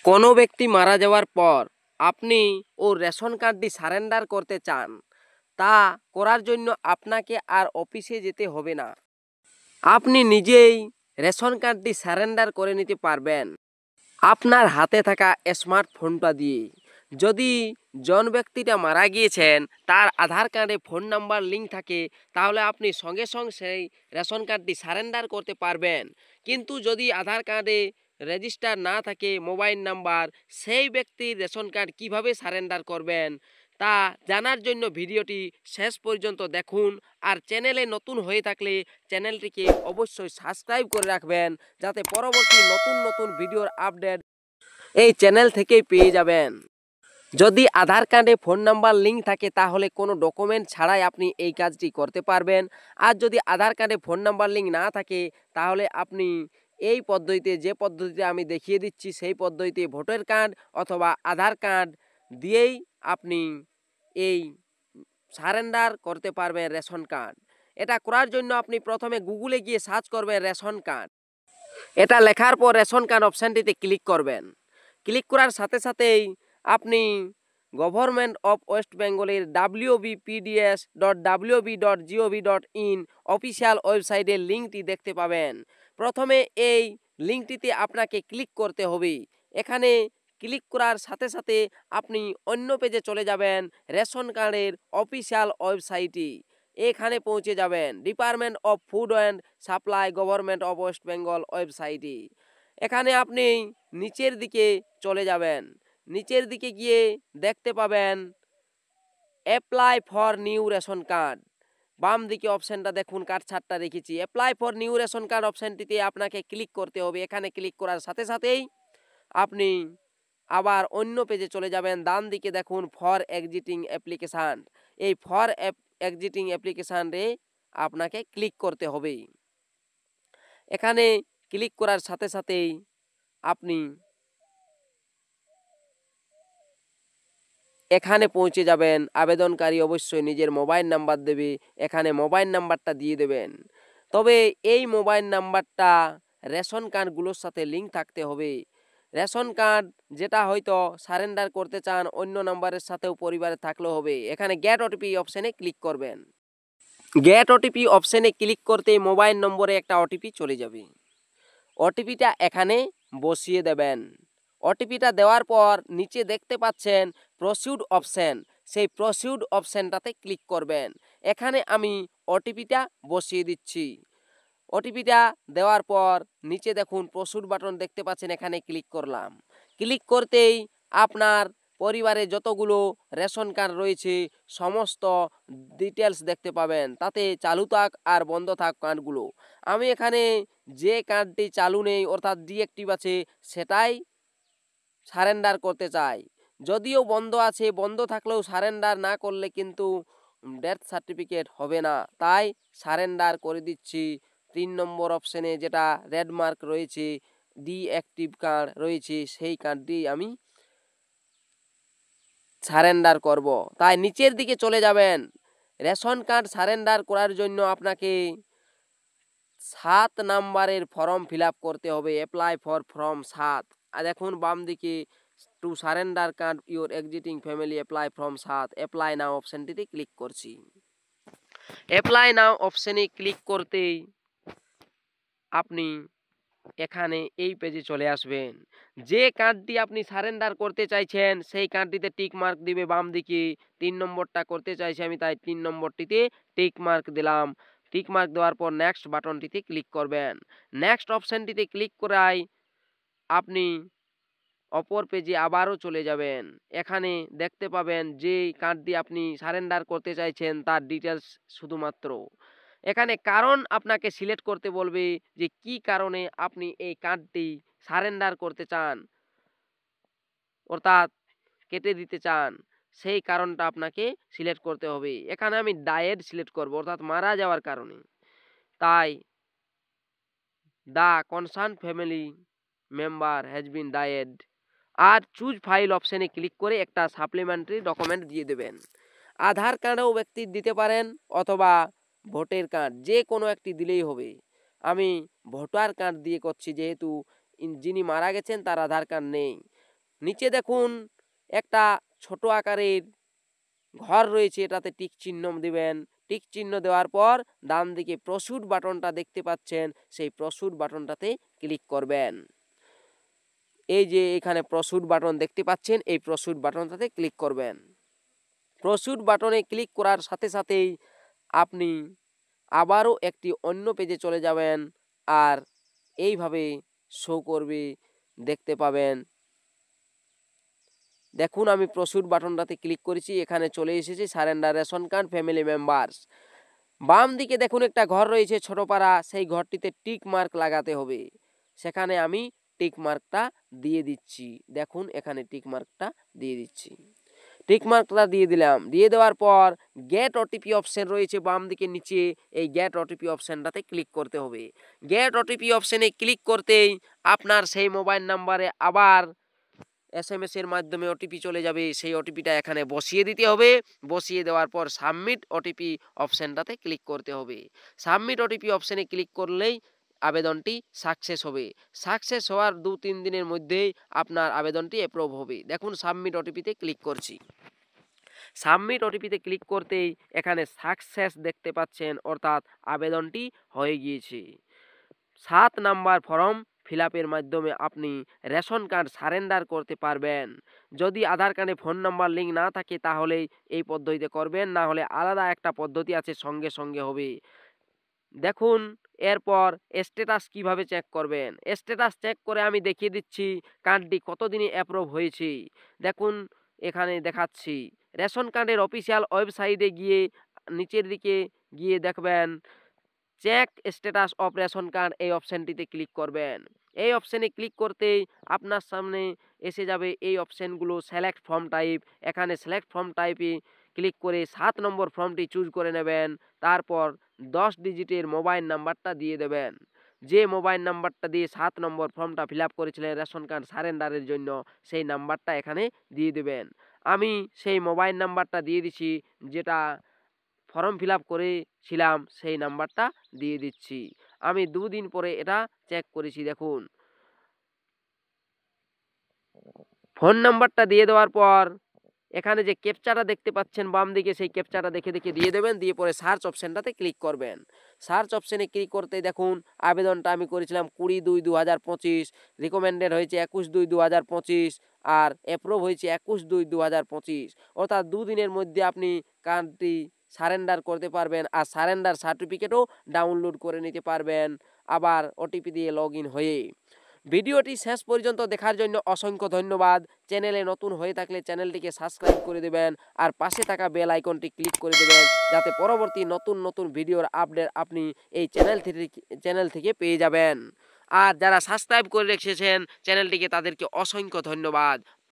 কোনো ব্যক্তি মারা যাওয়ার পর আপনি ওর রেশন কার্ডটি সারেন্ডার করতে চান, তা করার জন্য আপনাকে আর অফিসে যেতে হবে না। আপনি নিজেই রেশন কার্ডটি সারেন্ডার করে নিতে পারবেন আপনার হাতে থাকা স্মার্টফোনটা দিয়ে। যদি জন ব্যক্তিটা মারা গিয়েছেন তার আধার কার্ডে ফোন নাম্বার লিঙ্ক থাকে, তাহলে আপনি সঙ্গে সঙ্গে সেই রেশন কার্ডটি সারেন্ডার করতে পারবেন। কিন্তু যদি আধার কার্ডে রেজিস্টার না থাকে মোবাইল নাম্বার, সেই ব্যক্তির রেশন কার্ড কিভাবে সারেন্ডার করবেন তা জানার জন্য ভিডিওটি শেষ পর্যন্ত দেখুন। আর চ্যানেলে নতুন হয়ে থাকলে চ্যানেলটিকে অবশ্যই সাবস্ক্রাইব করে রাখবেন, যাতে পরবর্তী নতুন নতুন ভিডিওর আপডেট এই চ্যানেল থেকেই পেয়ে যাবেন। যদি আধার কার্ডে ফোন নাম্বার লিঙ্ক থাকে তাহলে কোনো ডকুমেন্ট ছাড়াই আপনি এই কাজটি করতে পারবেন। আর যদি আধার কার্ডে ফোন নাম্বার লিঙ্ক না থাকে তাহলে আপনি এই পদ্ধতিতে, যে পদ্ধতিতে আমি দেখিয়ে দিচ্ছি সেই পদ্ধতিতে ভোটার কার্ড অথবা আধার কার্ড দিয়েই আপনি এই সারেন্ডার করতে পারবেন রেশন কার্ড। এটা করার জন্য আপনি প্রথমে গুগলে গিয়ে সার্চ করবেন রেশন কার্ড। এটা লেখার পর রেশন কার্ড অপশানটিতে ক্লিক করবেন। ক্লিক করার সাথে সাথেই আপনি গভর্নমেন্ট অফ ওয়েস্ট বেঙ্গলের wbpds.wb.gov.in অফিসিয়াল ওয়েবসাইটের লিঙ্কটি দেখতে পাবেন। প্রথমে এই লিঙ্কটিতে আপনাকে ক্লিক করতে হবে। এখানে ক্লিক করার সাথে সাথে আপনি অন্য পেজে চলে যাবেন রেশন কার্ডের অফিসিয়াল ওয়েবসাইটে। এখানে পৌঁছে যাবেন department of food and supply government of West Bengal ওয়েবসাইটে। এখানে আপনি নিচের দিকে চলে যাবেন। নিচের দিকে গিয়ে দেখতে পাবেন apply for new ration card. বাম দিকে অপশানটা দেখুন, কাটছাটটা রেখেছি। Apply for new ration card অপশানটিতে আপনাকে ক্লিক করতে হবে। এখানে ক্লিক করার সাথে সাথেই আপনি আবার অন্য পেজে চলে যাবেন। ডান দিকে দেখুন ফর এক্সিটিং অ্যাপ্লিকেশান। এই ফর এক্সিটিং অ্যাপ্লিকেশানে আপনাকে ক্লিক করতে হবে। এখানে ক্লিক করার সাথে সাথেই আপনি এখানে পৌঁছে যাবেন। আবেদনকারী অবশ্যই নিজের মোবাইল নাম্বার দেবে, এখানে মোবাইল নাম্বারটা দিয়ে দেবেন। তবে এই মোবাইল নাম্বারটা রেশন কার্ডগুলোর সাথে লিঙ্ক থাকতে হবে। রেশন কার্ড যেটা হয়তো সারেন্ডার করতে চান অন্য নাম্বারের সাথেও পরিবারে থাকলেও হবে। এখানে গেট ওটিপি অপশানে ক্লিক করবেন। গেট ওটিপি অপশানে ক্লিক করতেই মোবাইল নম্বরে একটা ওটিপি চলে যাবে। ওটিপিটা এখানে বসিয়ে দেবেন। ওটিপিটা দেওয়ার পর নিচে দেখতে পাচ্ছেন প্রসিউড অপশান, সেই প্রসিউড অপশানটাতে ক্লিক করবেন। এখানে আমি ওটিপিটা বসিয়ে দিচ্ছি। ওটিপিটা দেওয়ার পর নিচে দেখুন প্রসিউড বাটন দেখতে পাচ্ছেন, এখানে ক্লিক করলাম। ক্লিক করতেই আপনার পরিবারে যতগুলো রেশন কার্ড রয়েছে সমস্ত ডিটেলস দেখতে পাবেন, তাতে চালু থাক আর বন্ধ থাক কার্ডগুলো। আমি এখানে যে কার্ডটি চালু নেই অর্থাৎ ডিঅ্যাক্টিভ আছে সেটাই সারেন্ডার করতে চাই। যদিও বন্ধ আছে, বন্ধ থাকলেও সারেন্ডার না করলে কিন্তু ডেথ সার্টিফিকেট হবে না, তাই সারেন্ডার করে দিচ্ছি। 3 নম্বর অপশানে যেটা রেড মার্ক রয়েছে ডিঅ্যাক্টিভ কার্ড রয়েছে সেই কার্ডটি আমি সারেন্ডার করব। তাই নিচের দিকে চলে যাবেন। রেশন কার্ড সারেন্ডার করার জন্য আপনাকে 7 নাম্বারের ফর্ম ফিল আপ করতে হবে। Apply for form 7। আর দেখুন বাম দিকে to surrender card your existing family apply form 7। Apply now অপশানটিতে ক্লিক করছি। অ্যাপ্লাই নাও অপশানে ক্লিক করতেই আপনি এখানে এই পেজে চলে আসবেন। যে কার্ডটি আপনি সারেন্ডার করতে চাইছেন সেই কার্ডটিতে টিক মার্ক দিবে বাম দিকে। 3 নম্বরটা করতে চাইছি আমি, তাই 3 নম্বরটিতে টিক মার্ক দিলাম। টিক মার্ক দেওয়ার পর নেক্সট বাটনটিতে ক্লিক করবেন। নেক্সট অপশানটিতে ক্লিক করাই আপনি অপর পেজে আবারও চলে যাবেন। এখানে দেখতে পাবেন যে কার্ডটি আপনি সারেন্ডার করতে চাইছেন তার ডিটেলস শুধুমাত্র। এখানে কারণ আপনাকে সিলেক্ট করতে বলবে যে কি কারণে আপনি এই কার্ডটি সারেন্ডার করতে চান অর্থাৎ কেটে দিতে চান, সেই কারণটা আপনাকে সিলেক্ট করতে হবে। এখানে আমি ডায়েড সিলেক্ট করব অর্থাৎ মারা যাওয়ার কারণে, তাই the concern family member has been died. আর চুজ ফাইল অপশানে ক্লিক করে একটা সাপ্লিমেন্টারি ডকুমেন্ট দিয়ে দেবেন। আধার কার্ডও ব্যক্তি দিতে পারেন অথবা ভোটার কার্ড, যে কোনো একটি দিলেই হবে। আমি ভোটার কার্ড দিয়ে করছি যেহেতু যিনি মারা গেছেন তার আধার কার্ড নেই। নিচে দেখুন একটা ছোট আকারের ঘর রয়েছে, এটাতে টিক চিহ্ন দিবেন। টিক চিহ্ন দেওয়ার পর ডান দিকে প্রস্যুট বাটনটা দেখতে পাচ্ছেন, সেই প্রস্যুট বাটনটাতে ক্লিক করবেন। এই যে এখানে প্রস্যুট বাটন দেখতে পাচ্ছেন, এই প্রস্যুট বাটনটাতে ক্লিক করবেন। প্রস্যুট বাটনে ক্লিক করার সাথে সাথেই আপনি আবারও একটি অন্য পেজে চলে যাবেন, আর এইভাবে শো করবে, দেখতে পাবেন। দেখুন আমি প্রস্যুট বাটনটাতে ক্লিক করেছি, এখানে চলে এসেছে surrender ration card family members. বাম দিকে দেখুন একটা ঘর রয়েছে ছোট পাড়া, সেই ঘরটিতে টিক মার্ক লাগাতে হবে, সেখানে আমি টিক মার্কটা দিয়ে দিচ্ছি। দেখুন এখানে টিক মার্কটা দিয়ে দিচ্ছি। টিক মার্কটা দিয়ে দিলাম। দিয়ে দেওয়ার পর গেট ওটিপি অপশন রয়েছে বাম দিকে নিচে, এই গেট ওটিপি অপশনটাতে ক্লিক করতে হবে। গেট ওটিপি অপশনে ক্লিক করতেই আপনার সেই মোবাইল নাম্বারে আবার SMS এর মাধ্যমে ওটিপি চলে যাবে, সেই ওটিপিটা এখানে বসিয়ে দিতে হবে। বসিয়ে দেওয়ার পর সাবমিট ওটিপি অপশনটাতে ক্লিক করতে হবে। সাবমিট ওটিপি অপশনে ক্লিক করলেই আবেদনটি সাকসেস হবে। সাকসেস হওয়ার 2-3 দিনের মধ্যেই আপনার আবেদনটি অ্যাপ্রুভ হবে। দেখুন সাবমিট ওটিপিতে ক্লিক করছি। সাবমিট ওটিপিতে ক্লিক করতেই এখানে সাকসেস দেখতে পাচ্ছেন, অর্থাৎ আবেদনটি হয়ে গিয়েছে। 7 নাম্বার ফর্ম ফিল আপের মাধ্যমে আপনি রেশন কার্ড সারেন্ডার করতে পারবেন। যদি আধার কার্ডে ফোন নাম্বার লিঙ্ক না থাকে তাহলেই এই পদ্ধতিতে করবেন, না হলে আলাদা একটা পদ্ধতি আছে, সঙ্গে সঙ্গে হবে। দেখুন এরপর স্ট্যাটাস কিভাবে চেক করবেন। স্ট্যাটাস চেক করে আমি দেখিয়ে দিচ্ছি কার্ডটি কতদিনে অ্যাপ্রুভ হয়েছে। দেখুন এখানে দেখাচ্ছি, রেশন কার্ডের অফিসিয়াল ওয়েবসাইটে গিয়ে নিচের দিকে গিয়ে দেখবেন check status of ration card, এই অপশানটিতে ক্লিক করবেন। এই অপশানে ক্লিক করতেই আপনার সামনে এসে যাবে এই অপশানগুলো, সিলেক্ট ফর্ম টাইপ। এখানে সিলেক্ট ফর্ম টাইপে ক্লিক করে 7 নম্বর ফর্মটি চুজ করে নেবেন। তারপর 10 ডিজিটের মোবাইল নাম্বারটা দিয়ে দেবেন। যে মোবাইল নাম্বারটা দিয়ে 7 নম্বর ফর্মটা ফিল আপ করেছিলেন রেশন কার্ড সারেন্ডারের জন্য, সেই নাম্বারটা এখানে দিয়ে দেবেন। আমি সেই মোবাইল নাম্বারটা দিয়ে দিছি, যেটা ফর্ম ফিল আপ করেছিলাম সেই নাম্বারটা দিয়ে দিচ্ছি। আমি 2 দিন পরে এটা চেক করেছি। দেখুন ফোন নাম্বারটা দিয়ে দেওয়ার পর এখানে যে ক্যাপচাটা দেখতে পাচ্ছেন বাম দিকে, সেই ক্যাপচাটা দেখে দেখে দিয়ে দেবেন। দিয়ে পরে সার্চ অপশানটাতে ক্লিক করবেন। সার্চ অপশানে ক্লিক করতেই দেখুন আবেদনটা আমি করেছিলাম 20/2/2025, রিকমেন্ডেড হয়েছে 21/2/2025, আর অ্যাপ্রুভ হয়েছে 21/2/2025। অর্থাৎ 2 দিনের মধ্যে আপনি কার্ডটি সারেন্ডার করতে পারবেন, আর সারেন্ডার সার্টিফিকেটও ডাউনলোড করে নিতে পারবেন, আবার ওটিপি দিয়ে লগ ইন হয়ে। ভিডিওটি শেষ পর্যন্ত দেখার জন্য অসংখ্য ধন্যবাদ। চ্যানেলে নতুন হয়ে থাকলে চ্যানেলটিকে সাবস্ক্রাইব করে দেবেন, আর পাশে থাকা বেল আইকনটি ক্লিক করে দেবেন, যাতে পরবর্তী নতুন নতুন ভিডিওর আপডেট আপনি এই চ্যানেল থেকে পেয়ে যাবেন। আর যারা সাবস্ক্রাইব করে রেখেছেন চ্যানেলটিকে, তাদেরকে অসংখ্য ধন্যবাদ।